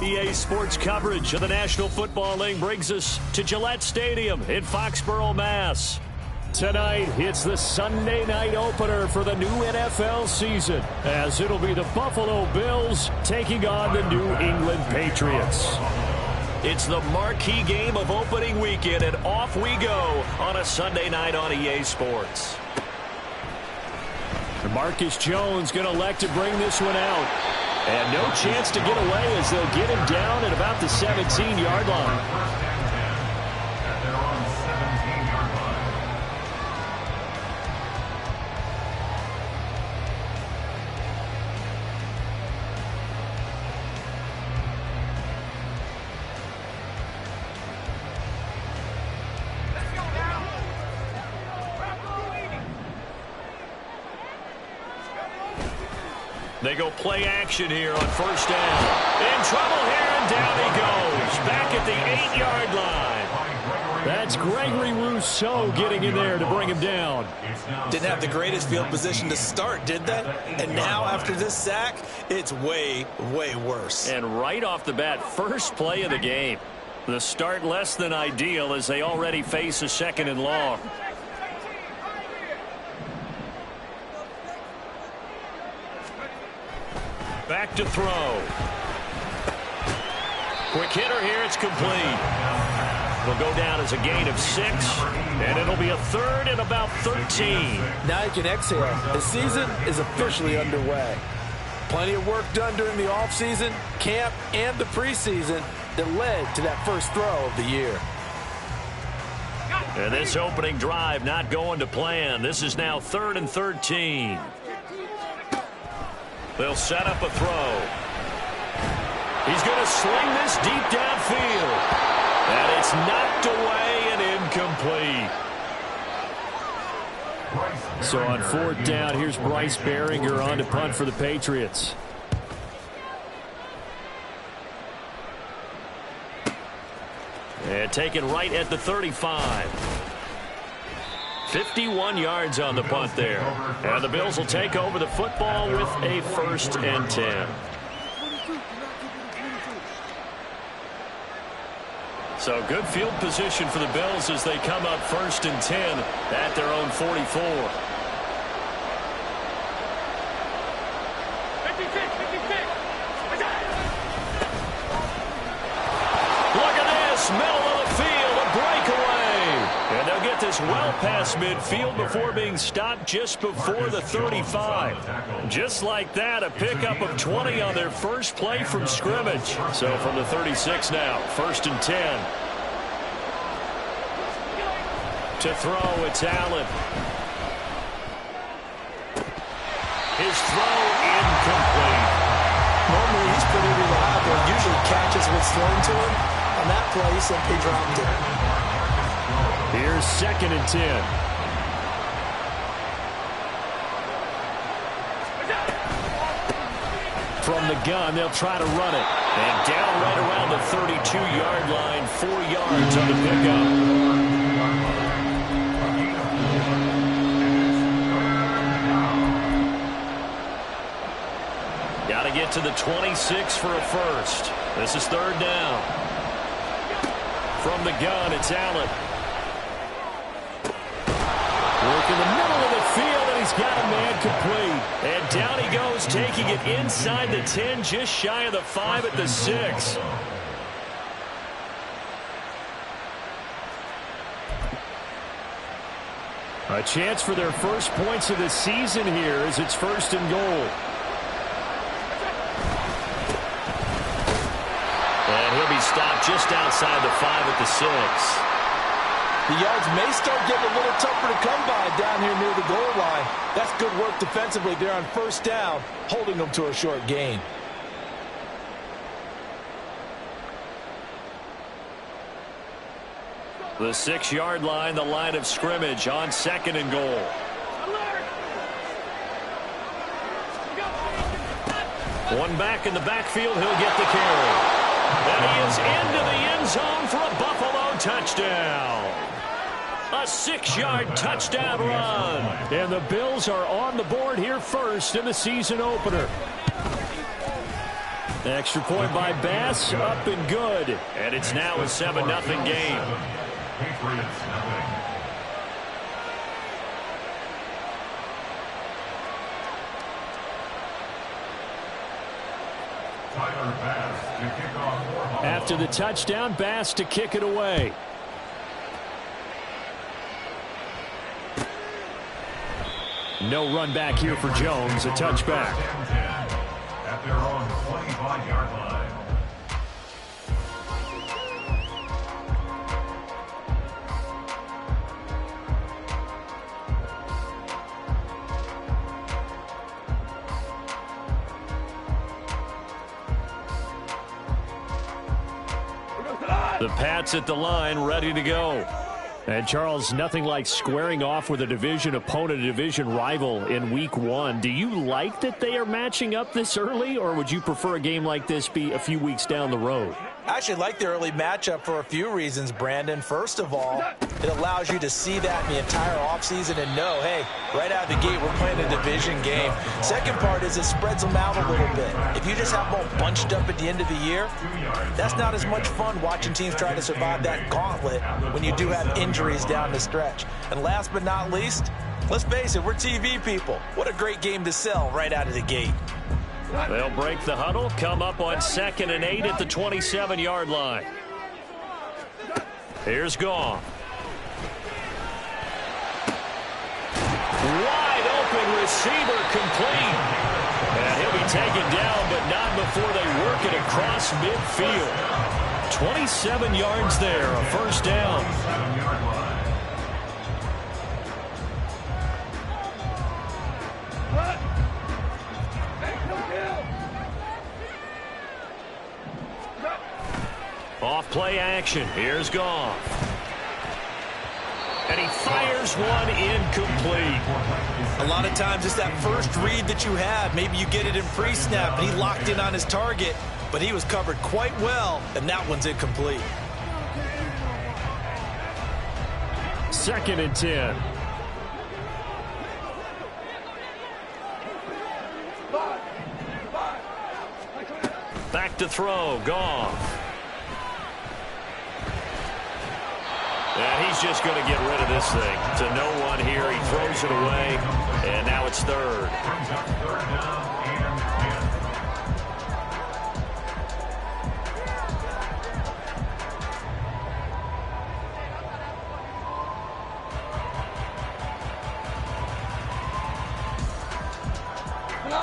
EA Sports coverage of the National Football League brings us to Gillette Stadium in Foxborough, Mass. Tonight, it's the Sunday night opener for the new NFL season, as it'll be the Buffalo Bills taking on the New England Patriots. It's the marquee game of opening weekend, and off we go on a Sunday night on EA Sports. Marcus Jones going to elect to bring this one out. And no chance to get away as they'll get him down at about the 17-yard line. They go play action here on first down. In trouble here, and down he goes. Back at the 8-yard line. That's Gregory Rousseau getting in there to bring him down. Didn't have the greatest field position to start, did they? And now after this sack, it's way, way worse. And right off the bat, first play of the game. The start less than ideal as they already face a second and long. Back to throw. Quick hitter here. It's complete. It'll go down as a gain of 6, and it'll be a third and about 13. Now you can exhale. The season is officially underway. Plenty of work done during the offseason, camp, and the preseason that led to that first throw of the year. And this opening drive not going to plan. This is now 3rd and 13. They'll set up a throw. He's going to sling this deep downfield. And it's knocked away and incomplete. So on 4th down, here's Bryce Baringer on to punt for the Patriots. And taken right at the 35. 51 yards on the punt there. And the Bills will take over the football with a 1st and 10. So good field position for the Bills as they come up 1st and 10 at their own 44. Look at this, middle of the field, a breakaway. And they'll get this well past midfield before being stopped just before the 35. Just like that, a pickup of 20 on their first play from scrimmage. So from the 36 now, 1st and 10. To throw, it's Allen. His throw incomplete. Normally he's pretty reliable. Usually catches what's thrown to him. On that play, he simply dropped it. Here's 2nd and 10. From the gun, they'll try to run it. And down right around the 32-yard line, 4 yards on the pickup. Got to get to the 26 for a first. This is 3rd down. From the gun, it's Allen. Work in the middle of the field, and he's got a man complete. And down he goes, taking it inside the 10, just shy of the 5 at the 6. A chance for their first points of the season here as it's 1st and goal. And he'll be stopped just outside the 5 at the 6. The yards may start getting a little tougher to come by down here near the goal line. That's good work defensively there on 1st down, holding them to a short gain. The 6-yard line, the line of scrimmage on 2nd and goal. One back in the backfield, he'll get the carry. And he is into the end zone for a Buffalo touchdown. A 6-yard touchdown run. And the Bills are on the board here first in the season opener. Extra point by Bass, up and good. And it's now a 7-0 game. After the touchdown, Bass to kick it away. No run back here for Jones, a touchback. At their own 25-yard line. The Pats at the line, ready to go. And, Charles, nothing like squaring off with a division opponent, a division rival in Week 1. Do you like that they are matching up this early, or would you prefer a game like this be a few weeks down the road? I actually like the early matchup for a few reasons, Brandon. First of all, it allows you to see that in the entire offseason and know, hey, right out of the gate, we're playing a division game. Second part is it spreads them out a little bit. If you just have them all bunched up at the end of the year, that's not as much fun watching teams try to survive that gauntlet when you do have injuries down the stretch. And last but not least, let's face it, we're TV people. What a great game to sell right out of the gate. They'll break the huddle, come up on 2nd and 8 at the 27-yard line. Here's Goff. Wide open receiver complete. And he'll be taken down, but not before they work it across midfield. 27 yards there, a first down. Off play action. Here's Goff. And he fires one incomplete. A lot of times it's that first read that you have. Maybe you get it in pre-snap, and he locked in on his target, but he was covered quite well, and that one's incomplete. 2nd and 10. Back to throw. Goff. And he's just going to get rid of this thing. To no one here. He throws it away. And now it's 3rd.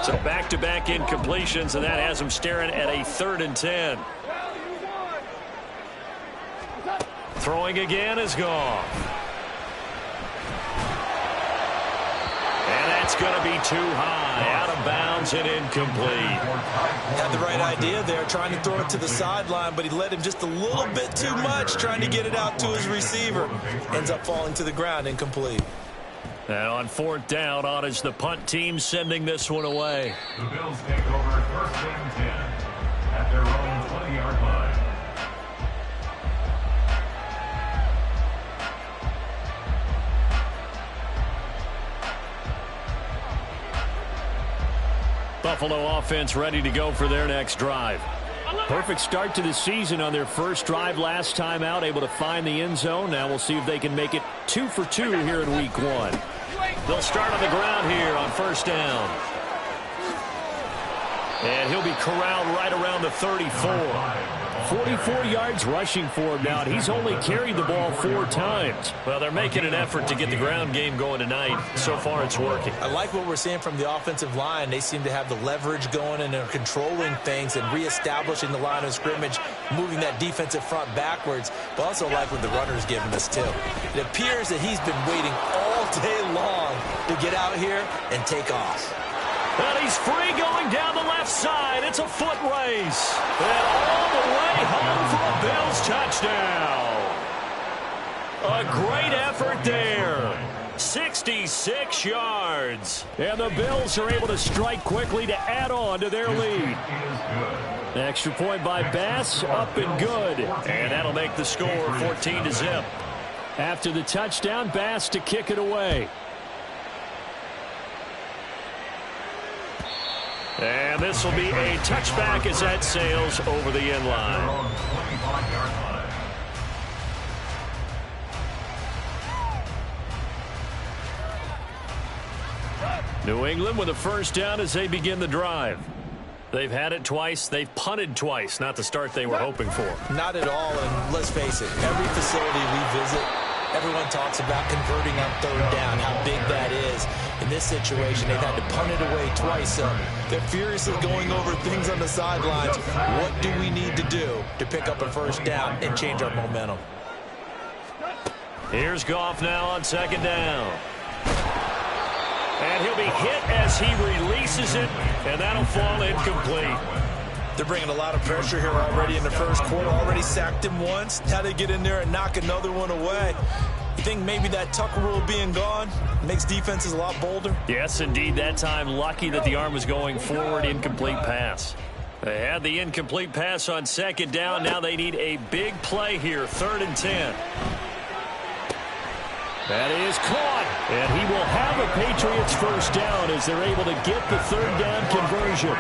So back-to-back incompletions, and that has him staring at a 3rd and 10. Throwing again is Goff. And that's going to be too high. Out of bounds and incomplete. Had the right idea there, trying to throw it to the sideline, but he let him just a little bit too much, trying to get it out to his receiver. Ends up falling to the ground, incomplete. And on 4th down, on is the punt team sending this one away. The Bills take over 1st and 10 at their own 20-yard line. Buffalo offense ready to go for their next drive. Perfect start to the season on their first drive last time out, able to find the end zone. Now we'll see if they can make it 2 for 2 here in Week 1. They'll start on the ground here on 1st down. And he'll be corralled right around the 34. 44 yards rushing for him now, and he's only carried the ball 4 times. Well, they're making an effort to get the ground game going tonight. So far, it's working. I like what we're seeing from the offensive line. They seem to have the leverage going, and they're controlling things and reestablishing the line of scrimmage, moving that defensive front backwards. But also like what the runner's giving us, too. It appears that he's been waiting all day long to get out here and take off. And he's free going down the left side. It's a foot race. And all the way home for a Bills touchdown. A great effort there. 66 yards. And the Bills are able to strike quickly to add on to their lead. Extra point by Bass, up and good. And that'll make the score 14-0. After the touchdown, Bass to kick it away. And this will be a touchback as that sails over the end line. New England with a first down as they begin the drive. They've had it twice. They've punted twice. Not the start they were hoping for. Not at all, and let's face it, every facility we visit, everyone talks about converting on third down, how big that is. In this situation, they've had to punt it away twice. They're furiously going over things on the sidelines. What do we need to do to pick up a first down and change our momentum? Here's Goff now on second down. And he'll be hit as he releases it, and that'll fall incomplete. They're bringing a lot of pressure here already in the first quarter. Already sacked him once. Now they get in there and knock another one away. You think maybe that tuck rule being gone makes defenses a lot bolder? Yes, indeed. That time, lucky that the arm was going forward. Incomplete pass. They had the incomplete pass on second down. Now they need a big play here. 3rd and 10. That is caught, and he will have a Patriots first down as they're able to get the 3rd down conversion.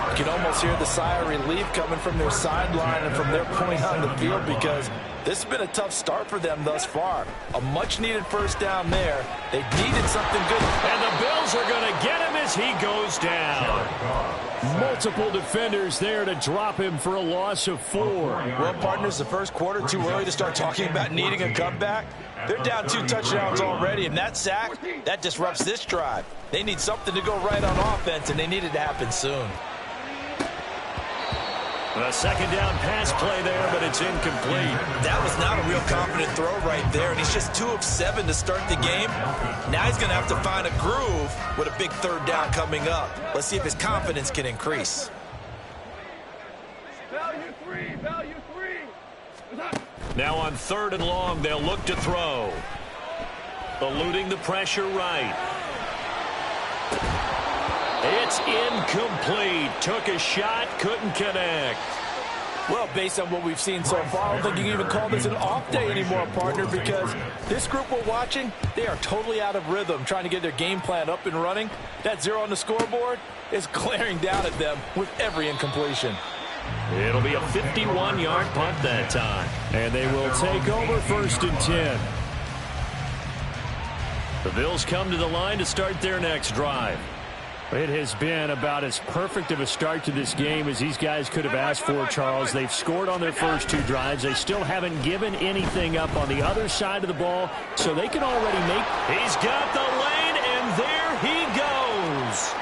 You can almost hear the sigh of relief coming from their sideline and from their point on the field, because this has been a tough start for them thus far. A much-needed first down there. They needed something good. And the Bills are going to get him as he goes down. Multiple defenders there to drop him for a loss of 4. Well, partners, the first quarter, too early to start talking about needing a comeback. They're down 2 touchdowns already, and that sack, that disrupts this drive. They need something to go right on offense, and they need it to happen soon. A second down pass play there, but it's incomplete. That was not a real confident throw right there, and he's just 2 of 7 to start the game. Now he's going to have to find a groove with a big 3rd down coming up. Let's see if his confidence can increase. Value 3, value 3. Now on 3rd and long, they'll look to throw. Eluding the pressure right. It's incomplete. Took a shot, couldn't connect. Well, based on what we've seen so far, I don't think you can even call this an off day anymore, partner, because this group we're watching, they are totally out of rhythm, trying to get their game plan up and running. That 0 on the scoreboard is glaring down at them with every incompletion. It'll be a 51-yard punt that time. And they will take over 1st and 10. The Bills come to the line to start their next drive. It has been about as perfect of a start to this game as these guys could have asked for, Charles. They've scored on their first 2 drives. They still haven't given anything up on the other side of the ball, so they can already make... He's got the lane, and there he goes.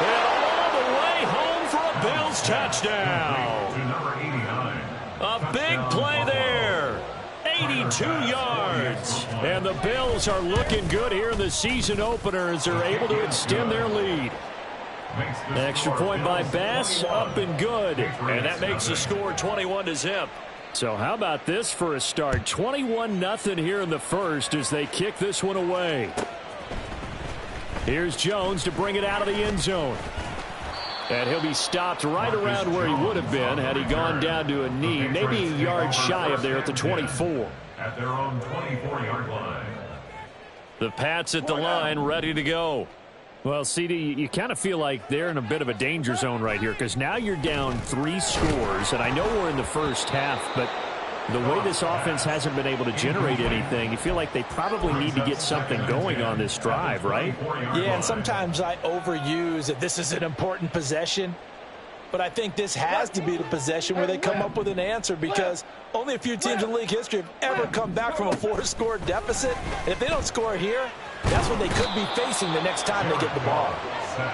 And all the way home for a Bills touchdown. A big play there. 82 yards. And the Bills are looking good here in the season opener as they're able to extend their lead. Extra point by Bass, up and good. And that makes the score 21-0. So how about this for a start? 21-0 here in the first as they kick this one away. Here's Jones to bring it out of the end zone. And he'll be stopped right around where he would have been had he gone down to a knee, maybe a yard shy of there at the 24. At their own 24-yard line. The Pats at the line, ready to go. Well, CD, you kind of feel like they're in a bit of a danger zone right here because now you're down 3 scores, and I know we're in the first half, but the way this offense hasn't been able to generate anything, you feel like they probably need to get something going on this drive, right? Yeah, and sometimes I overuse that this is an important possession. But I think this has to be the possession where they come up with an answer because only a few teams in league history have ever come back from a 4-score deficit. And if they don't score here, that's what they could be facing the next time they get the ball.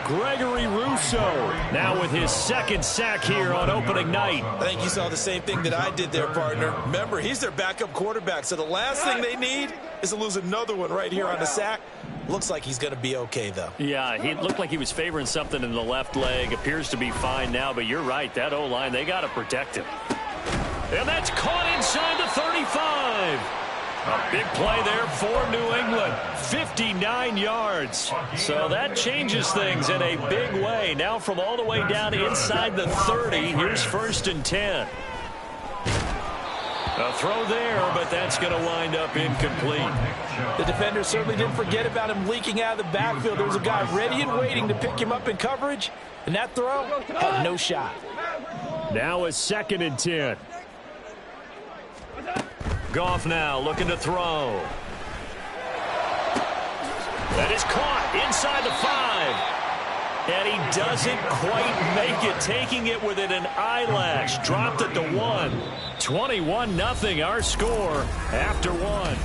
Gregory Rousseau now with his 2nd sack here on opening night. I think you saw the same thing that I did there, partner. Remember, he's their backup quarterback, so the last thing they need is to lose another one right here on the sack. Looks like he's going to be okay, though. Yeah, he looked like he was favoring something in the left leg. Appears to be fine now, but you're right. That O-line, they got to protect him. And that's caught inside the 35. A big play there for New England. 59 yards. So that changes things in a big way. Now from all the way down inside the 30, here's 1st and 10. A throw there, but that's going to wind up incomplete. The defender certainly didn't forget about him leaking out of the backfield. There was a guy ready and waiting to pick him up in coverage, and that throw had no shot. Now a 2nd and 10. Goff now looking to throw. That is caught inside the 5. And he doesn't quite make it, taking it within an eyelash. Dropped at the 1. 21-0 our score after 1.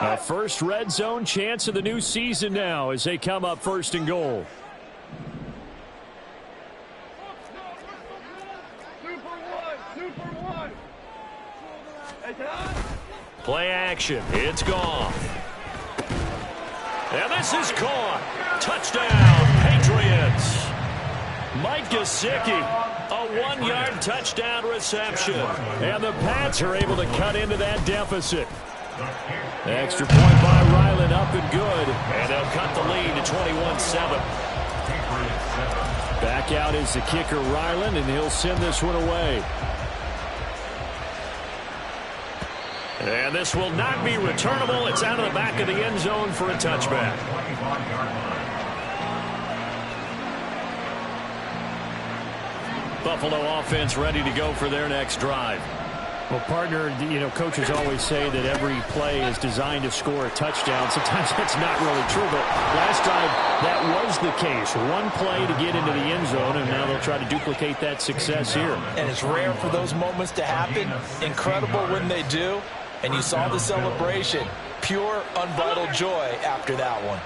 A first red zone chance of the new season now as they come up 1st and goal. Play action. It's gone. And this is caught. Touchdown, Patriots. Mike Gesicki, a 1-yard touchdown reception. And the Pats are able to cut into that deficit. Extra point by Ryland, up and good. And they'll cut the lead to 21-7. Back out is the kicker, Ryland, and he'll send this one away. And this will not be returnable. It's out of the back of the end zone for a touchback. Buffalo offense ready to go for their next drive. Well, partner, coaches always say that every play is designed to score a touchdown. Sometimes that's not really true, but last drive, that was the case. One play to get into the end zone, and now they'll try to duplicate that success here. And it's rare for those moments to happen. Incredible when they do. And you saw the celebration. Pure, unbridled joy after that one.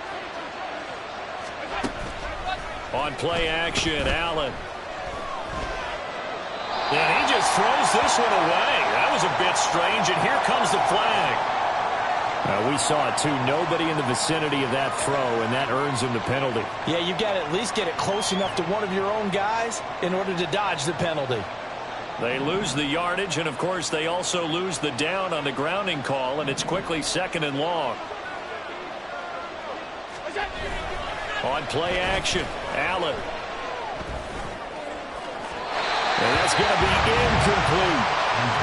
On play action, Allen. And he just throws this one away. That was a bit strange, and here comes the flag. We saw it, too. Nobody in the vicinity of that throw, and that earns him the penalty. Yeah, you've got to at least get it close enough to one of your own guys in order to dodge the penalty. They lose the yardage, and, of course, they also lose the down on the grounding call, and it's quickly 2nd and long. On play action, Allen. And that's going to be incomplete.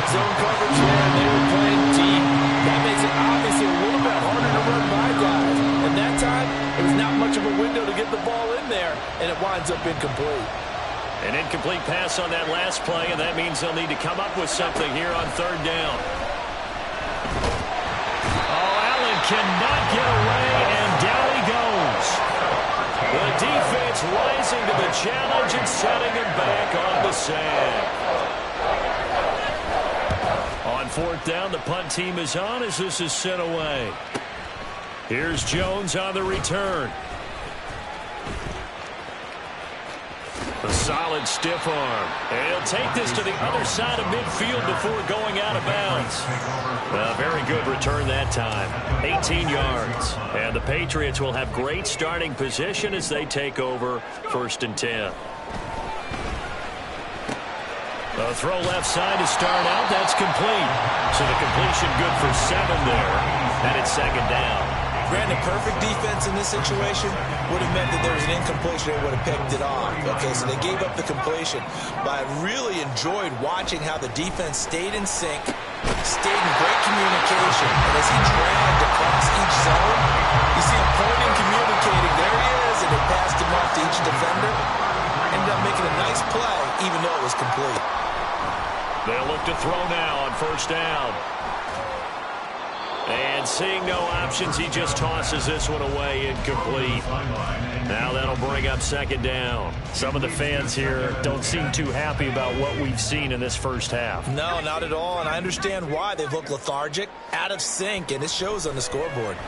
Zone coverage there. They were playing deep. That makes it obviously a little bit harder to run by guys. And that time, it was not much of a window to get the ball in there, and it winds up incomplete. An incomplete pass on that last play, and that means they'll need to come up with something here on 3rd down. Oh, Allen cannot get away, and down he goes. The defense rising to the challenge and setting him back on the sand. On 4th down, the punt team is on as this is sent away. Here's Jones on the return. A solid stiff arm. And he'll take this to the other side of midfield before going out of bounds. A very good return that time. 18 yards. And the Patriots will have great starting position as they take over 1st and 10. A throw left side to start out. That's complete. So the completion good for 7 there. And it's 2nd down. Granted, perfect defense in this situation would have meant that there was an incompletion. They would have picked it off. Okay, so they gave up the completion. But I really enjoyed watching how the defense stayed in sync, stayed in great communication. And as he dragged across each zone, you see him pointing, communicating. There he is, and they passed him off to each defender. Ended up making a nice play, even though it was complete. They'll look to throw now on 1st down. And seeing no options, he just tosses this one away, incomplete. Now that'll bring up 2nd down. Some of the fans here don't seem too happy about what we've seen in this first half. No, not at all, and I understand why. They've looked lethargic, out of sync, and it shows on the scoreboard.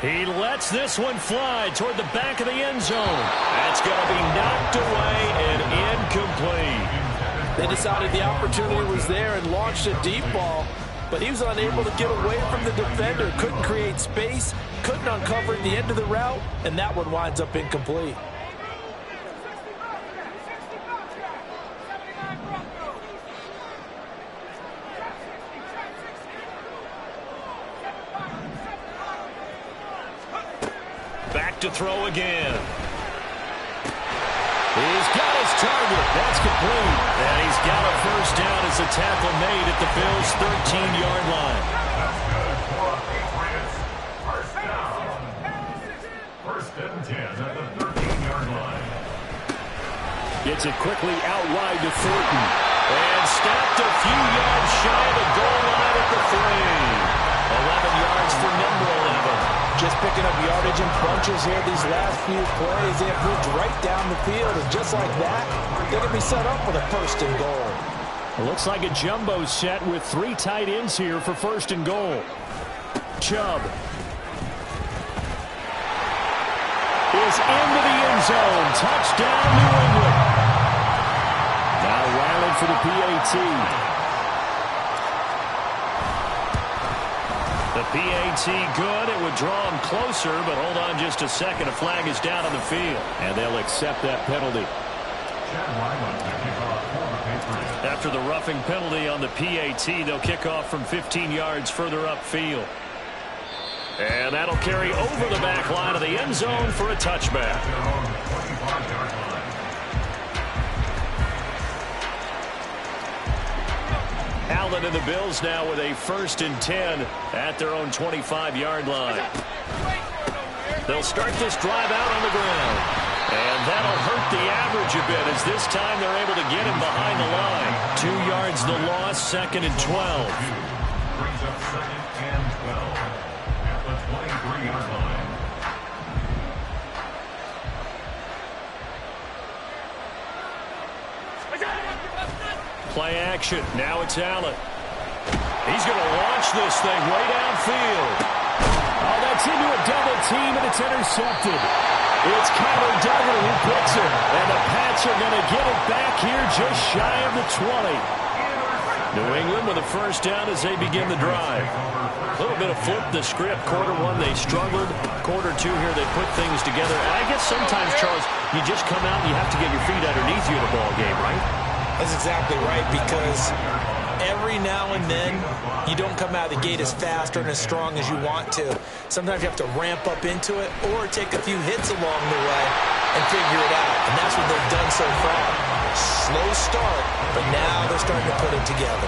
He lets this one fly toward the back of the end zone. That's going to be knocked away and incomplete. They decided the opportunity was there and launched a deep ball. But he was unable to get away from the defender, couldn't create space, couldn't uncover the end of the route, and that one winds up incomplete. Back to throw again. He's got his target. That's complete. And he's got a first down as the tackle made at the Bills' 13-yard line. That's good for a Patriots first down. First and 10 at the 13-yard line. Gets it quickly out wide to Thornton. And snapped a few yards shy of the goal line at the 3. 11 yards for number 11. Just picking up yardage in bunches here these last few plays. They have moved right down the field, and just like that, they're going to be set up for the first and goal. It looks like a jumbo set with 3 tight ends here for first and goal. Chubb is into the end zone. Touchdown, New England. Now Riley for the PAT. The PAT good. It would draw him closer, but hold on just a second. A flag is down on the field, and they'll accept that penalty. After the roughing penalty on the PAT, they'll kick off from 15 yards further upfield. And that'll carry over the back line of the end zone for a touchback. Allen and the Bills now with a first and 10 at their own 25-yard line. They'll start this drive out on the ground. And that'll hurt the average a bit as this time they're able to get him behind the line. 2 yards the loss, second and 12. Brings up second and 12 at the 23-yard line. Play action. Now it's Allen. He's going to launch this thing way downfield. Oh, that's into a double team, and it's intercepted. It's Connor Duggar who picks it. And the Pats are going to get it back here just shy of the 20. New England with a first down as they begin the drive. A little bit of flip the script. Quarter 1, they struggled. Quarter 2 here, they put things together. And I guess sometimes, Charles, you just come out and you have to get your feet underneath you in a ball game, right? That's exactly right, because every now and then you don't come out of the gate as fast or as strong as you want to. Sometimes you have to ramp up into it or take a few hits along the way and figure it out. And that's what they've done so far. Slow start, but now they're starting to put it together.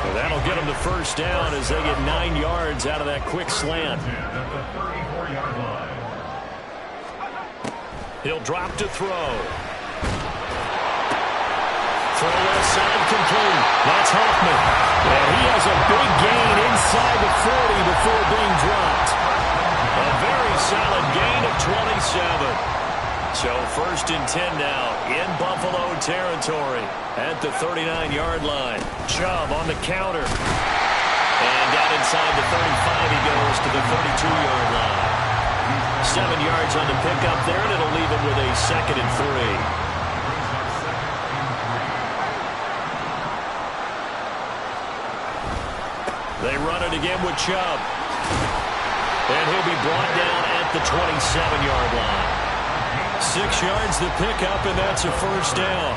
Well, that'll get them the first down as they get 9 yards out of that quick slant. He'll drop to throw. Throw left side complete. That's Hoffman. And he has a big gain inside the 40 before being dropped. A very solid gain of 27. So first and 10 now in Buffalo territory at the 39-yard line. Chubb on the counter. And down inside the 35 he goes to the 32-yard line. 7 yards on the pickup there, and it'll leave him with a second and 3. They run it again with Chubb. And he'll be brought down at the 27-yard line. 6 yards the pickup, and that's a first down.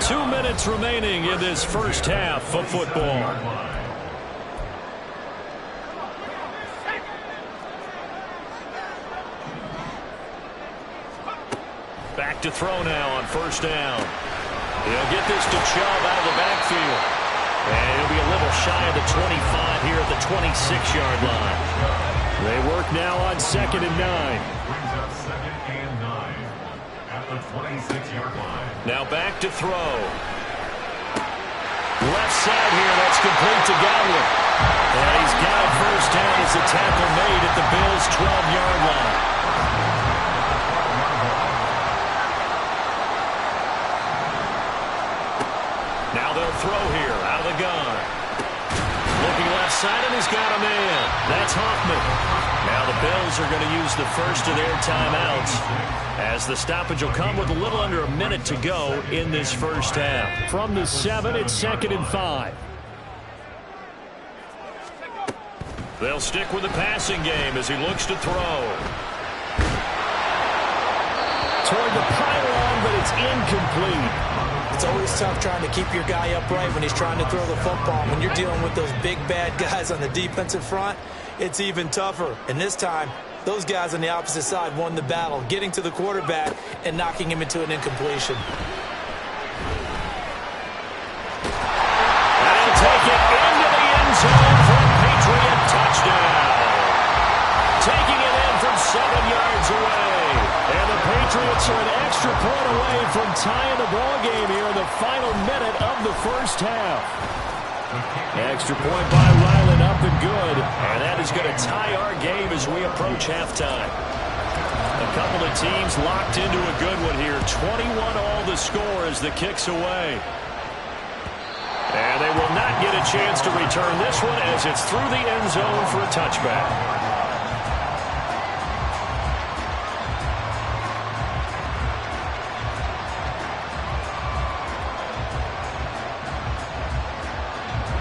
2 minutes remaining in this first half of football. Back to throw now on first down. He'll get this to Chubb out of the backfield. And he'll be a little shy of the 25 here at the 26-yard line. They work now on second and 9. Brings up second and 9 at the 26-yard line. Now back to throw. Left side here, that's complete to Godwin. And he's got it first down as the tackle made at the Bills' 12-yard line. Now they'll throw here out of the gun. Looking left side, and he's got a man. That's Hoffman. Now the Bills are going to use the first of their timeouts as the stoppage will come with a little under a minute to go in this first half. From the 7, it's second and 5. They'll stick with the passing game as he looks to throw. Toward the pylon, but it's incomplete. It's always tough trying to keep your guy upright when he's trying to throw the football. When you're dealing with those big, bad guys on the defensive front, it's even tougher. And this time, Those guys on the opposite side won the battle, getting to the quarterback and knocking him into an incompletion. And take it into the end zone for a Patriot touchdown. Taking it in from 7 yards away. And the Patriots are an extra point away from tying the ball game here in the final minute of the first half. Extra point by Ryland, up and good. And that is going to tie our game as we approach halftime. A couple of teams locked into a good one here. 21 all the score as the kick's away. And they will not get a chance to return this one as it's through the end zone for a touchback.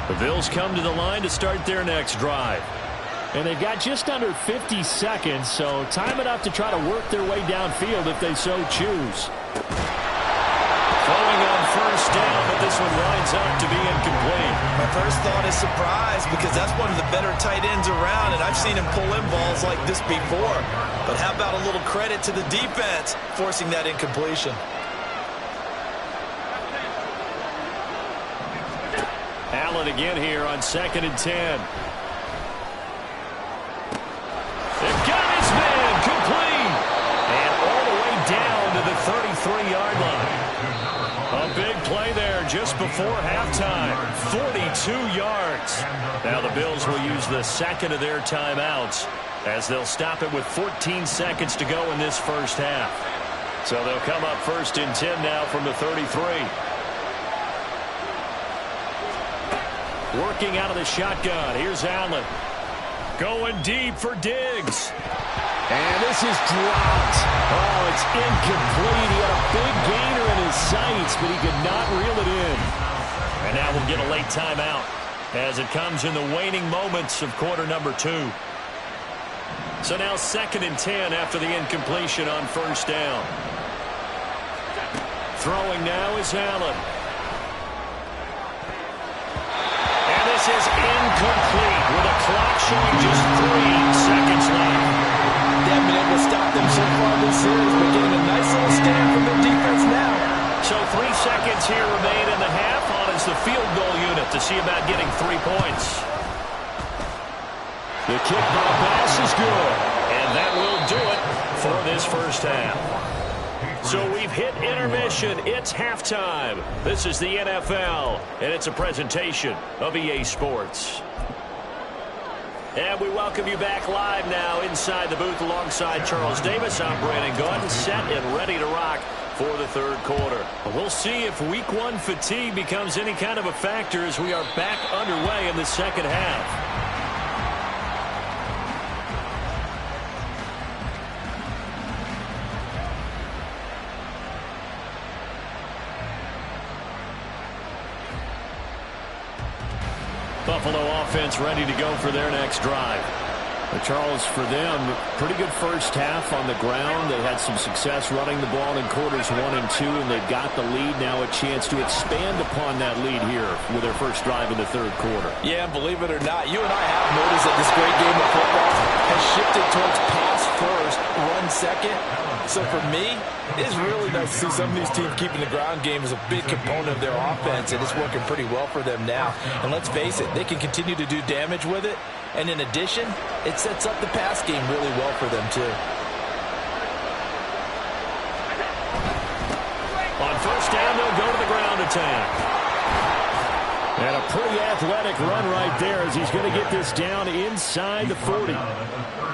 The Bills come to the line to start their next drive. And they've got just under 50 seconds, so time enough to try to work their way downfield if they so choose. Throwing on first down, but this one winds up to be incomplete. My first thought is surprise because that's one of the better tight ends around, and I've seen him pull in balls like this before. But how about a little credit to the defense forcing that incompletion? Allen again here on 2nd and 10. They've got his man complete. And all the way down to the 33-yard line. A big play there just before halftime. 42 yards. Now the Bills will use the second of their timeouts as they'll stop it with 14 seconds to go in this first half. So they'll come up 1st and 10 now from the 33. Working out of the shotgun. Here's Allen. Going deep for Diggs. And this is dropped. Oh, it's incomplete. He had a big gainer in his sights, but he could not reel it in. And now we'll get a late timeout as it comes in the waning moments of quarter number 2. So now 2nd and 10 after the incompletion on first down. Throwing now is Allen. This is incomplete with a clock showing just 3 seconds left. They haven't been able to stop them so far this series, but getting a nice little stand from the defense now. So 3 seconds here remain in the half. On is the field goal unit to see about getting 3 points. The kick by pass is good. And that will do it for this first half. So we've hit intermission. It's halftime. This is the NFL, and it's a presentation of EA Sports. And we welcome you back live now inside the booth alongside Charles Davis. I'm Brandon Gaudin, set and ready to rock for the third quarter. We'll see if Week 1 fatigue becomes any kind of a factor as we are back underway in the second half. Buffalo offense ready to go for their next drive. Charles, for them, pretty good first half on the ground. They had some success running the ball in quarters 1 and 2, and they've got the lead. Now a chance to expand upon that lead here with their first drive in the third quarter. Yeah, and believe it or not, you and I have noticed that this great game of football has shifted towards pass first, run second. So for me, it's really nice to see some of these teams keeping the ground game as a big component of their offense, and it's working pretty well for them now. And let's face it, they can continue to do damage with it. And in addition, it sets up the pass game really well for them, too. On first down, they'll go to the ground attack. And a pretty athletic run right there as he's going to get this down inside the 40.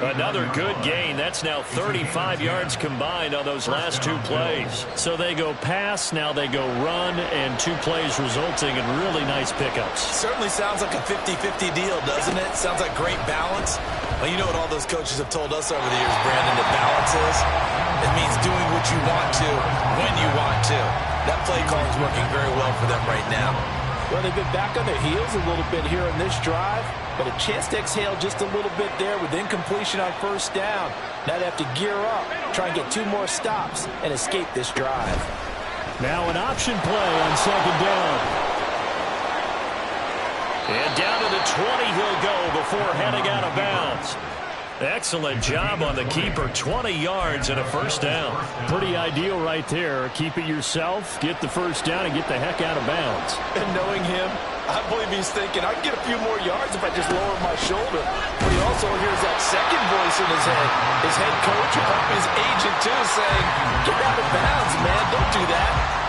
Another good gain. That's now 35 yards combined on those last 2 plays. So they go pass, now they go run, and 2 plays resulting in really nice pickups. Certainly sounds like a 50-50 deal, doesn't it? Sounds like great balance. Well, you know what all those coaches have told us over the years, Brandon, that balance is? It means doing what you want to when you want to. That play calling is working very well for them right now. Well, they've been back on their heels a little bit here in this drive, but a chance to exhale just a little bit there with incompletion on first down. Now they have to gear up, try and get 2 more stops, and escape this drive. Now an option play on second down. And down to the 20 he'll go before heading out of bounds. Excellent job on the keeper. 20 yards and a first down. Pretty ideal right there. Keep it yourself, get the first down, and get the heck out of bounds. And knowing him, I believe he's thinking, I can get a few more yards if I just lower my shoulder. But he also hears that second voice in his head. His head coach, or probably his agent too, saying, get out of bounds, man. Don't do that.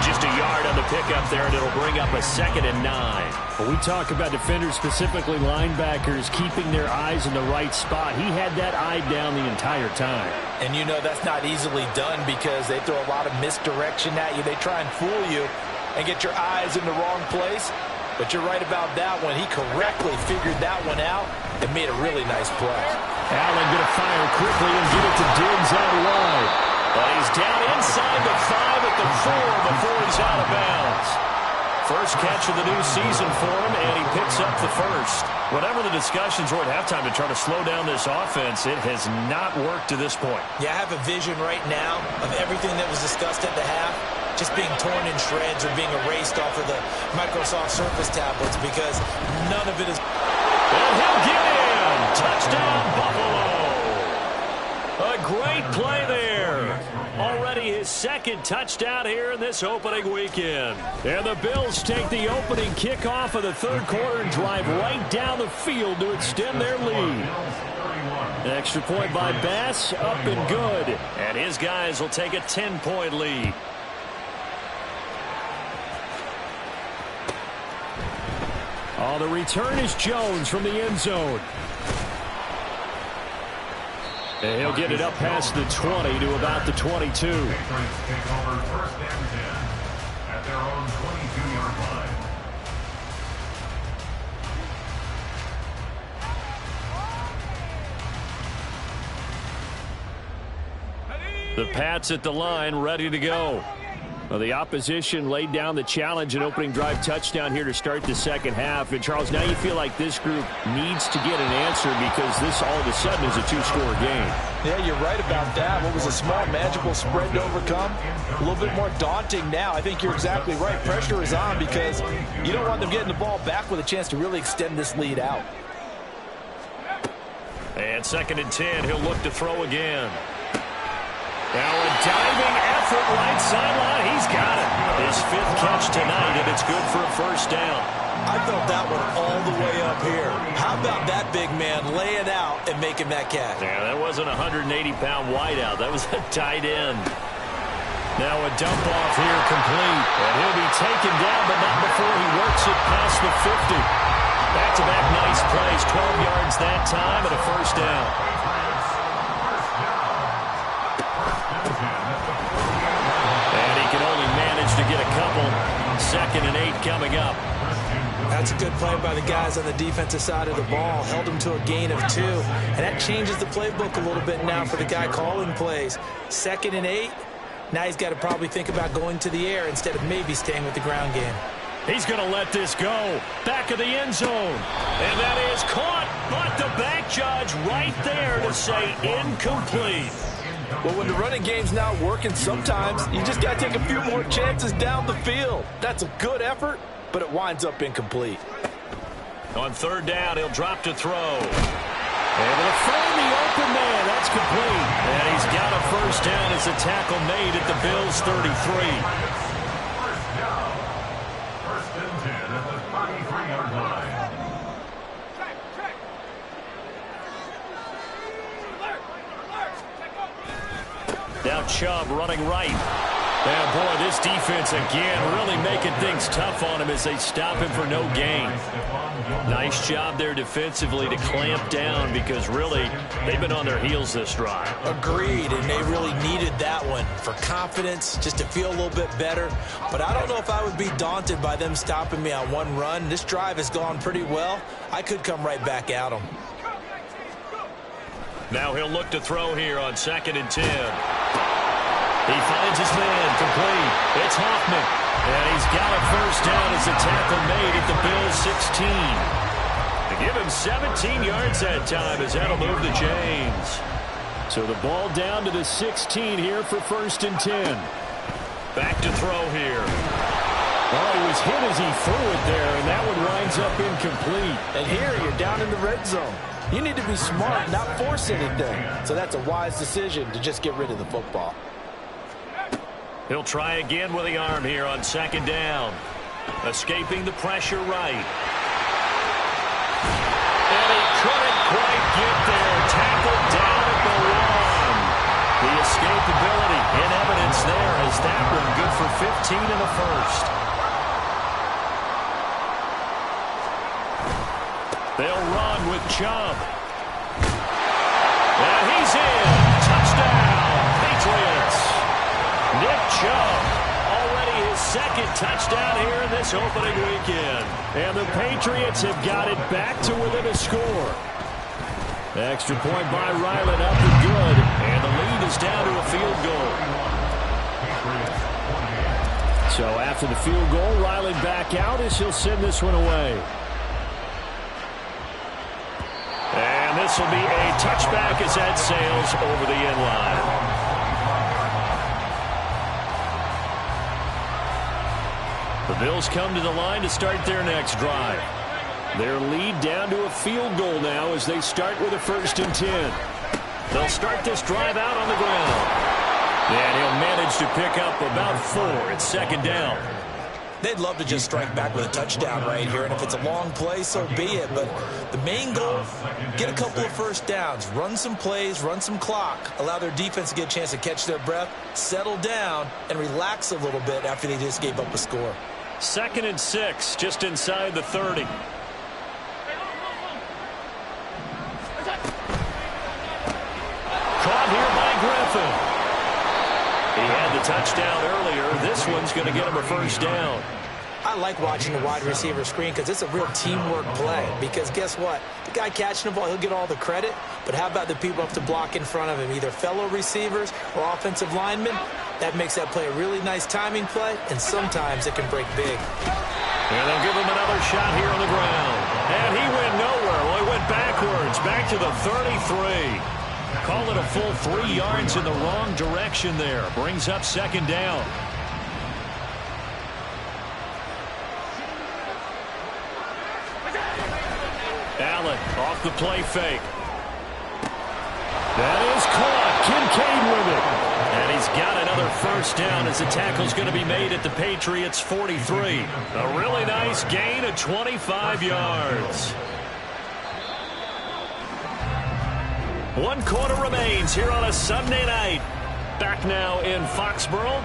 Just a yard on the pickup there, and it'll bring up a 2nd and 9. When we talk about defenders, specifically linebackers, keeping their eyes in the right spot, he had that eye down the entire time. And you know that's not easily done because they throw a lot of misdirection at you. They try and fool you and get your eyes in the wrong place. But you're right about that one. He correctly figured that one out and made a really nice play. Allen going to fire quickly and get it to Diggs out wide. But he's down inside the 5 at the 4 before he's out of bounds. First catch of the new season for him, and he picks up the first. Whatever the discussions were at halftime to try to slow down this offense, it has not worked to this point. Yeah, I have a vision right now of everything that was discussed at the half just being torn in shreds or being erased off of the Microsoft Surface tablets because none of it is... And he'll get in! Touchdown, Buffalo! A great play there. Already his 2nd touchdown here in this opening weekend. And the Bills take the opening kickoff of the 3rd quarter and drive right down the field to extend their lead. An extra point by Bass, up and good. And his guys will take a 10-point lead. Oh, the return is Jones from the end zone. And he'll get it up past the 20 to about the 22. Patriots take over 1st and 10 at their own 22-yard line. The Pats at the line, ready to go. Well, the opposition laid down the challenge and opening drive touchdown here to start the 2nd half. And, Charles, now you feel like this group needs to get an answer because this all of a sudden is a 2-score game. Yeah, you're right about that. What was a small, manageable spread to overcome? A little bit more daunting now. I think you're exactly right. Pressure is on because you don't want them getting the ball back with a chance to really extend this lead out. And 2nd and 10, he'll look to throw again. Now a diving effort right sideline. He's got it. His 5th catch tonight, and it's good for a first down. I felt that one all the way up here. How about that big man laying out and making that catch? Yeah, that wasn't a 180-pound wideout. That was a tight end. Now a dump off here complete. And he'll be taken down, but not before he works it past the 50. Back-to-back nice plays. 12 yards that time and a first down. And he can only manage to get a couple. 2nd and 8 coming up. That's a good play by the guys on the defensive side of the ball. Held him to a gain of 2. And that changes the playbook a little bit now for the guy calling plays. 2nd and 8. Now he's got to probably think about going to the air instead of maybe staying with the ground game. He's going to let this go. Back of the end zone. And that is caught. But the back judge right there to say incomplete. Well, when the running game's not working, sometimes you just got to take a few more chances down the field. That's a good effort, but it winds up incomplete. On 3rd down, he'll drop to throw. Able to find the open man. That's complete. And he's got a first down as a tackle made at the Bills' 33. First down. 1st and 10 at the 33-yard line. Now Chubb running right. And boy, this defense again really making things tough on him as they stop him for no gain. Nice job there defensively to clamp down because really they've been on their heels this drive. Agreed, and they really needed that one for confidence, just to feel a little bit better. But I don't know if I would be daunted by them stopping me on one run. This drive has gone pretty well. I could come right back at them. Now he'll look to throw here on 2nd and 10. He finds his man complete. It's Hoffman. And he's got a first down as a tackle made at the Bills' 16. To give him 17 yards that time as that'll move the chains. So the ball down to the 16 here for 1st and 10. Back to throw here. Well, he was hit as he threw it there, and that one winds up incomplete. And here you're down in the red zone. You need to be smart, not force anything. So that's a wise decision to just get rid of the football. He'll try again with the arm here on second down. Escaping the pressure right. And he couldn't quite get there. Tackled down at the 1. The escapability in evidence there as that one good for 15 in the first. They'll run with Chubb. And he's in. Touchdown, Patriots. Nick Chubb, already his second touchdown here in this opening weekend. And the Patriots have got it back to within a score. Extra point by Ryland up and good. And the lead is down to a field goal. So after the field goal, Ryland back out as he'll send this one away. And this will be a touchback as that sails over the end line. The Bills come to the line to start their next drive. Their lead down to a field goal now as they start with a 1st and 10. They'll start this drive out on the ground. And he'll manage to pick up about 4. It's second down. They'd love to just strike back with a touchdown right here, and if it's a long play, so be it. But the main goal, get a couple of first downs, run some plays, run some clock, allow their defense to get a chance to catch their breath, settle down, and relax a little bit after they just gave up a score. 2nd and 6, just inside the 30. Caught here by Griffin. He had the touchdown earlier. This one's going to get him a 1st down. I like watching the wide receiver screen because it's a real teamwork play. Because guess what? The guy catching the ball, he'll get all the credit. But how about the people up to block in front of him, either fellow receivers or offensive linemen? That makes that play a really nice timing play, and sometimes it can break big. And they'll give him another shot here on the ground. And he went nowhere. Well, he went backwards, back to the 33. Call it a full 3 yards in the wrong direction there. Brings up second down. Allen off the play fake. That is caught. Kincaid with it. And he's got another 1st down as the tackle's going to be made at the Patriots 43. A really nice gain of 25 yards. 1 quarter remains here on a Sunday night. Back now in Foxborough.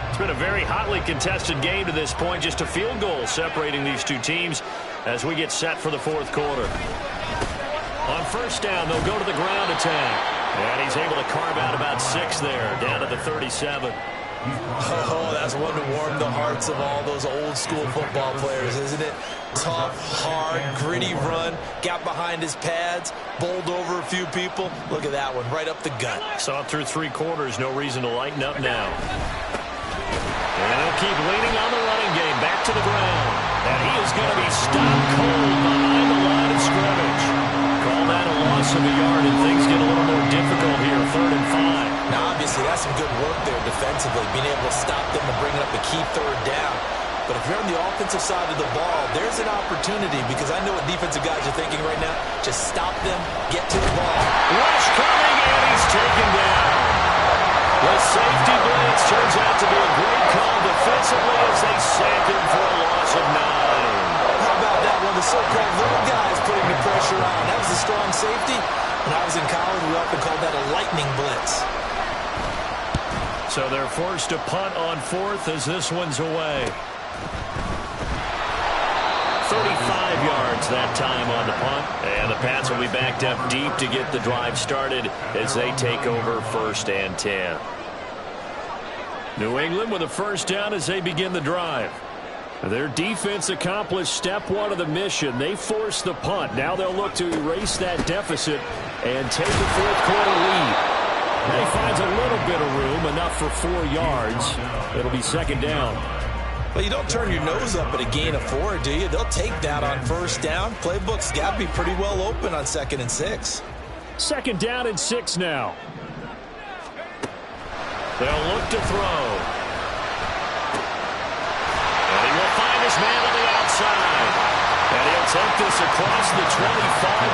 It's been a very hotly contested game to this point. Just a field goal separating these two teams as we get set for the 4th quarter. On 1st down, they'll go to the ground attack. And he's able to carve out about 6 there, down to the 37. Oh, that's one to warm the hearts of all those old school football players, isn't it? Tough, hard, gritty run, got behind his pads, bowled over a few people. Look at that one, right up the gut. Saw it through 3 quarters, no reason to lighten up now. And they'll keep leaning on the running game, back to the ground. And he is going to be stopped cold behind the line of scrimmage. Call that a loss of a yard, and things get a little more difficult here, 3rd and 5. Now, obviously, that's some good work there defensively, being able to stop them and bringing up a key 3rd down. But if you're on the offensive side of the ball, there's an opportunity, because I know what defensive guys are thinking right now. Just stop them, get to the ball. Rush coming, and he's taken down. The safety blitz turns out to be a great call defensively as they sack him for a loss of 9. How about that one? The so-called little guys putting the pressure on. That was a strong safety. When I was in college, we often called that a lightning blitz. So they're forced to punt on 4th as this one's away. 35 yards that time on the punt. And the Pats will be backed up deep to get the drive started as they take over 1st and 10. New England with a 1st down as they begin the drive. Their defense accomplished step 1 of the mission. They forced the punt. Now they'll look to erase that deficit and take the 4th quarter lead. And he finds a little bit of room, enough for 4 yards. It'll be second down. Well, you don't turn your nose up at a gain of 4, do you? They'll take that on 1st down. Playbook's got to be pretty well open on 2nd and 6. Second down and 6 now. They'll look to throw. And he will find his man on the outside. And he'll take this across the 25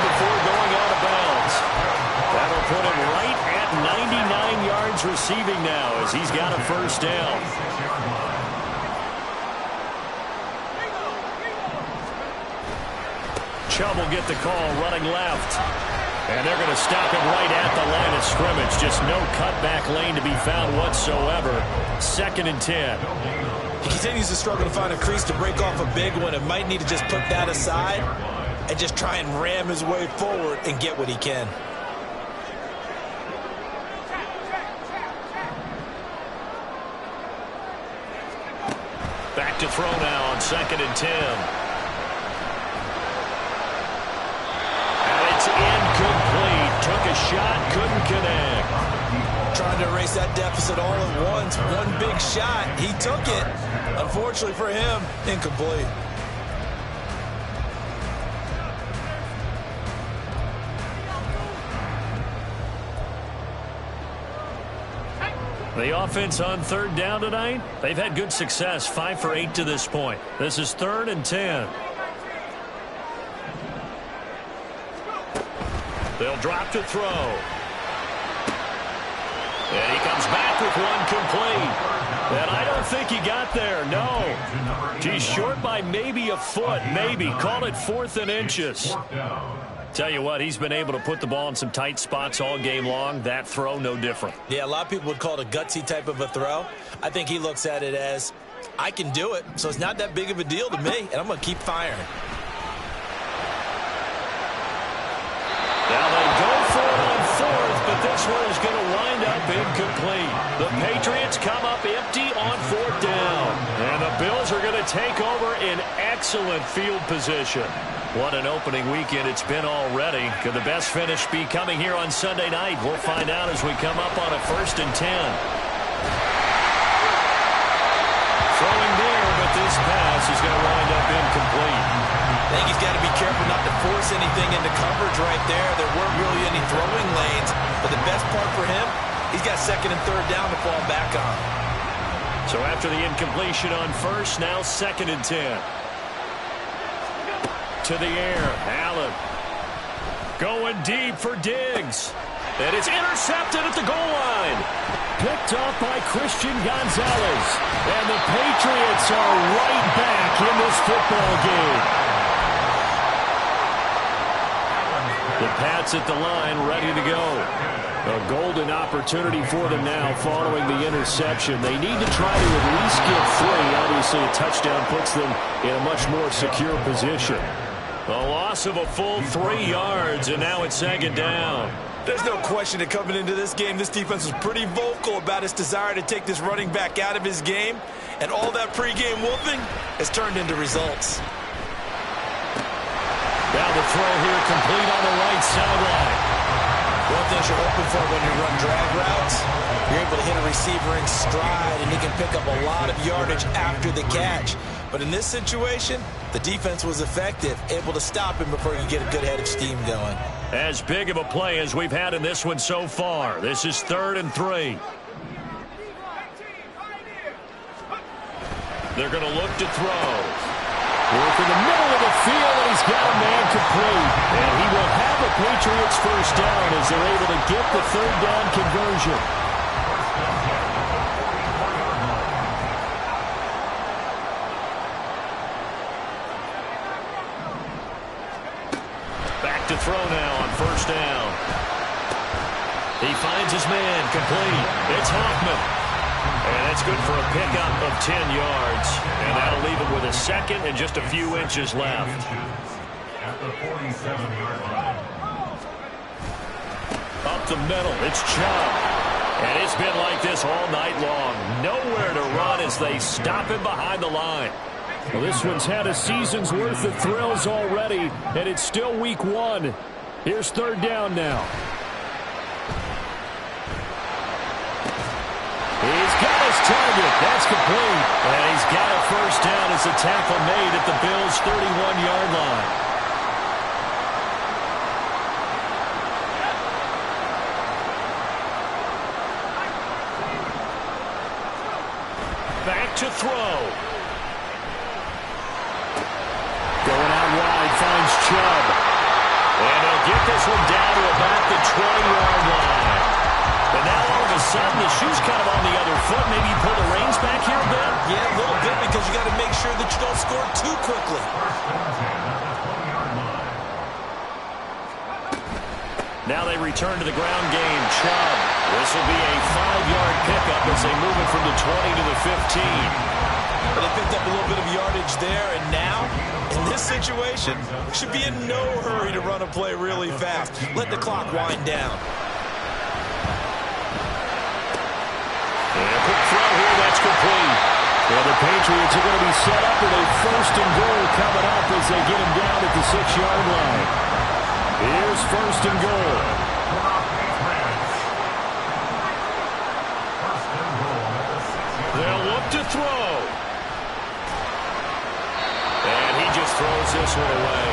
before going out of bounds. That'll put him right at 99 yards receiving now as he's got a first down. Chubb will get the call running left. And they're going to stop him right at the line of scrimmage. Just no cutback lane to be found whatsoever. 2nd and 10. He continues to struggle to find a crease to break off a big one. It might need to just put that aside and just try and ram his way forward and get what he can. Back to throw now on 2nd and 10. And it's incomplete. Took a shot, couldn't connect. Trying to erase that deficit all at once. One big shot. He took it. Unfortunately for him, incomplete. The offense on 3rd down tonight, they've had good success, 5 for 8 to this point. This is 3rd and 10. They'll drop to throw. And he comes back with one complete. And I don't think he got there, no. He's short by maybe a foot, maybe. Call it 4th and inches. Tell you what, he's been able to put the ball in some tight spots all game long. That throw, no different. Yeah, a lot of people would call it a gutsy type of a throw. I think he looks at it as, I can do it, so it's not that big of a deal to me, and I'm going to keep firing. Now they go for it on 4th, but this one is going to wind up incomplete. The Patriots come up empty on 4th down. And the Bills are going to take over in excellent field position. What an opening weekend it's been already. Could the best finish be coming here on Sunday night? We'll find out as we come up on a 1st and 10. Throwing there, but this pass is going to wind up incomplete. I think he's got to be careful not to force anything into coverage right there. There weren't really any throwing lanes. But the best part for him, he's got 2nd and 3rd down to fall back on. So after the incompletion on 1st, now 2nd and 10. To the air, Allen. Going deep for Diggs. And it's intercepted at the goal line. Picked up by Christian Gonzalez. And the Patriots are right back in this football game. The Pats at the line, ready to go. A golden opportunity for them now following the interception. They need to try to at least get 3. Obviously, a touchdown puts them in a much more secure position. A loss of a full 3 yards, and now it's 2nd down. There's no question that coming into this game, this defense was pretty vocal about its desire to take this running back out of his game, and all that pregame whooping has turned into results. Now the throw here complete on the right sideline. One thing you're hoping for when you run drag routes, you're able to hit a receiver in stride, and he can pick up a lot of yardage after the catch. But in this situation, the defense was effective, able to stop him before you get a good head of steam going. As big of a play as we've had in this one so far. This is 3rd and 3. They're going to look to throw. Work in the middle of the field, and he's got a man complete. And he will have a Patriots first down as they're able to get the 3rd down conversion. Back to throw now on 1st down. He finds his man complete. It's Hoffman. And that's good for a pickup of 10 yards. And that'll leave him with a 2nd and just a few inches left. At the 47-yard line. Up the middle, it's Chubb. And it's been like this all night long. Nowhere to run as they stop him behind the line. Well, this one's had a season's worth of thrills already, and it's still week 1. Here's 3rd down now. He's got his target. That's complete. And he's got a first down as a tackle made at the Bills' 31-yard line. Back to throw. Going out wide, Chubb. And he'll get this one down to about the 20-yard line. But now all of a sudden the shoe's kind of on the other foot. Maybe you pull the reins back here a bit? Yeah, a little bit, because you got to make sure that you don't score too quickly. Now they return to the ground game. Chubb. This will be a 5-yard pickup as they move it from the 20 to the 15. But they picked up a little bit of yardage there, and now, in this situation, should be in no hurry to run a play really fast. Let the clock wind down. And a quick throw here, that's complete. Well, the Patriots are going to be set up with a 1st and goal coming up as they get him down at the 6-yard line. Here's 1st and goal. They'll look to throw. And he just throws this one away.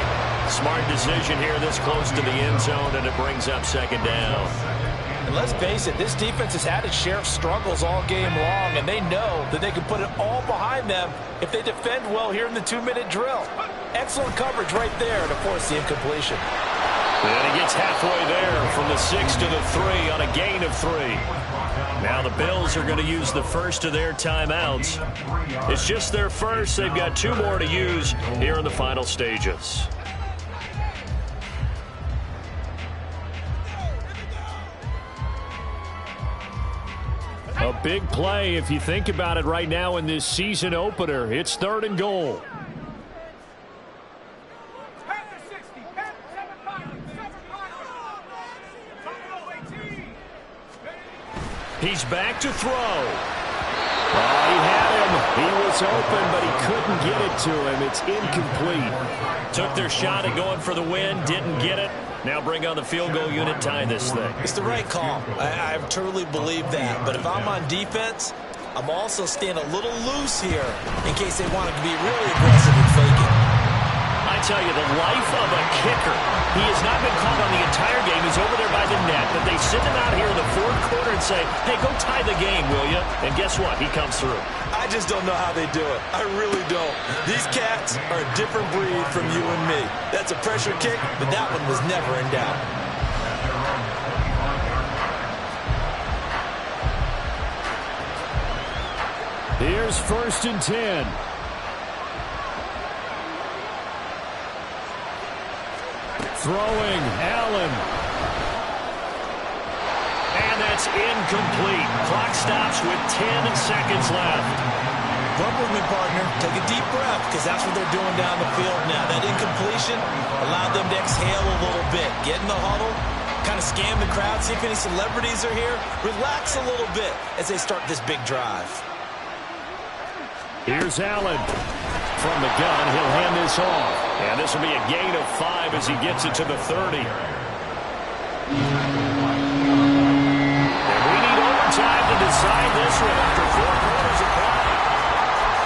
Smart decision here this close to the end zone, and it brings up 2nd down. And let's face it, this defense has had its share of struggles all game long, and they know that they can put it all behind them if they defend well here in the 2-minute drill. Excellent coverage right there to force the incompletion. And he gets halfway there from the 6 to the 3 on a gain of 3. Now the Bills are going to use the first of their timeouts. It's just their first. They've got 2 more to use here in the final stages. A big play if you think about it right now in this season opener. It's 3rd and goal. He's back to throw. Oh, he had him. He was open, but he couldn't get it to him. It's incomplete. Took their shot at going for the win, didn't get it. Now bring on the field goal unit, tie this thing. It's the right call. I truly believe that. But if I'm on defense, I'm also staying a little loose here in case they want to be really aggressive and fake it. I tell you, the life of a kicker. He has not been called on the entire game. He's over there by the net, but they send him out here in the 4th quarter and say, hey, go tie the game, will you? And guess what? He comes through. I just don't know how they do it. I really don't. These cats are a different breed from you and me. That's a pressure kick, but that one was never in doubt. Here's 1st and 10. Throwing, Allen. And that's incomplete. Clock stops with 10 seconds left. Run with me, partner. Take a deep breath, because that's what they're doing down the field now. That incompletion allowed them to exhale a little bit. Get in the huddle, kind of scan the crowd, see if any celebrities are here. Relax a little bit as they start this big drive. Here's Allen. From the gun, he'll hand this off. And this will be a gain of 5 as he gets it to the 30. And we need overtime to decide this one after 4 quarters of play.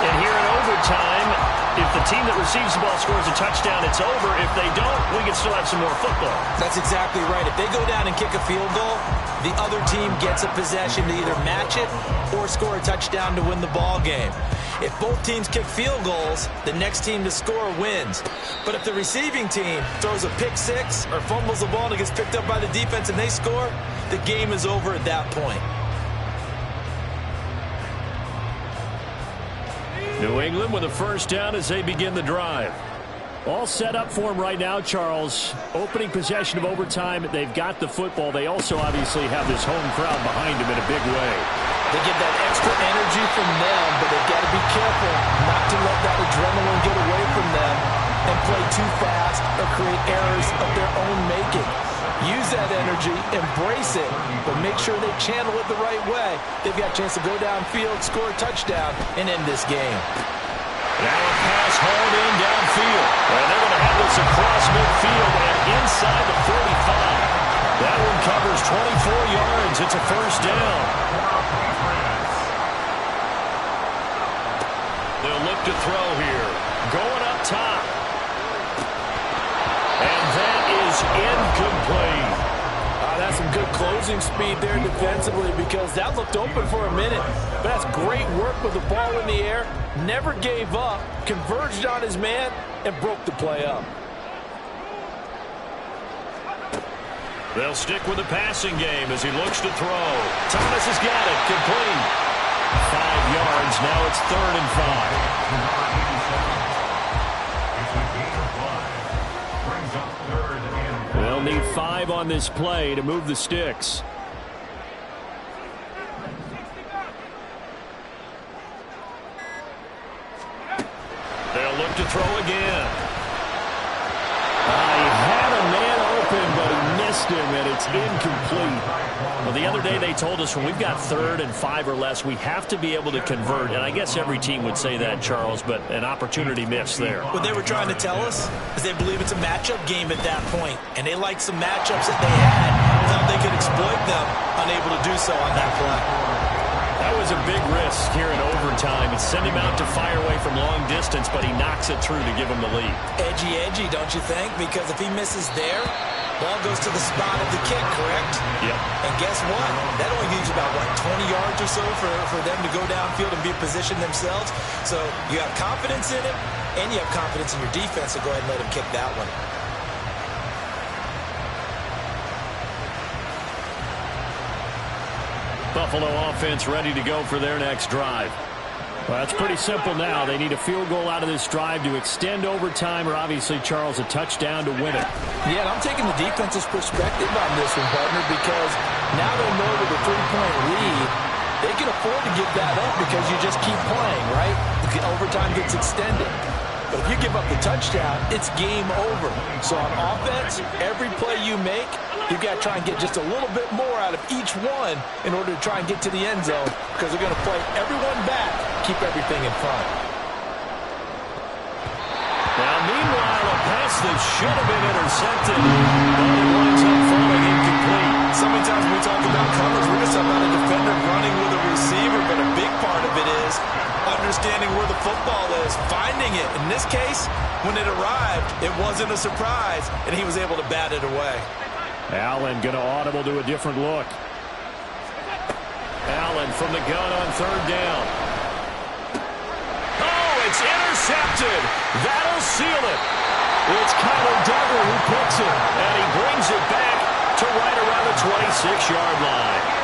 And here in overtime, if the team that receives the ball scores a touchdown, it's over. If they don't, we can still have some more football. That's exactly right. If they go down and kick a field goal, the other team gets a possession to either match it or score a touchdown to win the ball game. If both teams kick field goals, the next team to score wins. But if the receiving team throws a pick 6 or fumbles the ball and it gets picked up by the defense and they score, the game is over at that point. New England with a 1st down as they begin the drive. All set up for him right now, Charles. Opening possession of overtime. They've got the football. They also obviously have this home crowd behind them in a big way. They get that extra energy from them, but they've got to be careful not to let that adrenaline get away from them and play too fast or create errors of their own making. Use that energy, embrace it, but make sure they channel it the right way. They've got a chance to go downfield, score a touchdown, and end this game. Now a pass hauled in downfield. And they're going to have this across midfield and inside the 45. That one covers 24 yards. It's a 1st down. They'll look to throw here. Going up top. And that is incomplete. That's some good closing speed there defensively, because that looked open for a minute. But that's great work with the ball in the air. Never gave up, converged on his man, and broke the play up. They'll stick with the passing game as he looks to throw. Thomas has got it. Complete. 5 yards. Now it's 3rd and 5. They'll need 5 on this play to move the sticks. They'll look to throw again. He had a man open, but he missed him, and it's incomplete. Well, the other day they told us when we've got 3rd and 5 or less, we have to be able to convert. And I guess every team would say that, Charles, but an opportunity missed there. What they were trying to tell us is they believe it's a matchup game at that point, and they liked some matchups that they had, thought they could exploit them, unable to do so on that play. That was a big risk here in overtime. It sent him out to fire away from long distance, but he knocks it through to give him the lead. Edgy, don't you think? Because if he misses there, ball goes to the spot of the kick, correct? Yep. And guess what? That only leaves about, 20 yards or so for them to go downfield and be positioned themselves. So you have confidence in him, and you have confidence in your defense, so go ahead and let him kick that one. Buffalo offense ready to go for their next drive. Well, that's pretty simple now. They need a field goal out of this drive to extend overtime, or obviously, Charles, a touchdown to win it. Yeah, and I'm taking the defense's perspective on this one, partner, because now they know with a 3-point lead, they can afford to give that up because you just keep playing, right? The overtime gets extended. But if you give up the touchdown, it's game over. So on offense, every play you make, you've got to try and get just a little bit more out of each one in order to try and get to the end zone, because they're going to play everyone back, keep everything in front. Now, meanwhile, a pass that should have been intercepted, but it winds up falling incomplete. So many times when we talk about coverage, we're just talking about a defender running with a receiver, but a big part of it is understanding where the football is, finding it. In this case, when it arrived, it wasn't a surprise, and he was able to bat it away. Allen going to audible to a different look. Allen from the gun on 3rd down. Oh, it's intercepted. That'll seal it. It's Kyler Duggar who picks it, and he brings it back to right around the 26-yard line.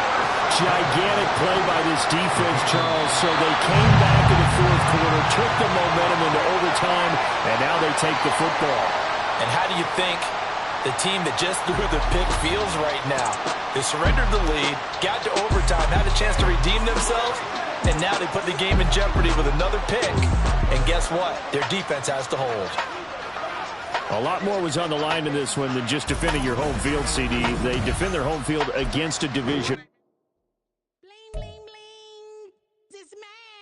Gigantic play by this defense, Charles. So they came back in the 4th quarter, took the momentum into overtime, and now they take the football. And how do you think the team that just threw the pick feels right now? They surrendered the lead, got to overtime, had a chance to redeem themselves, and now they put the game in jeopardy with another pick. And guess what? Their defense has to hold. A lot more was on the line in this one than just defending your home field, CD. They defend their home field against a division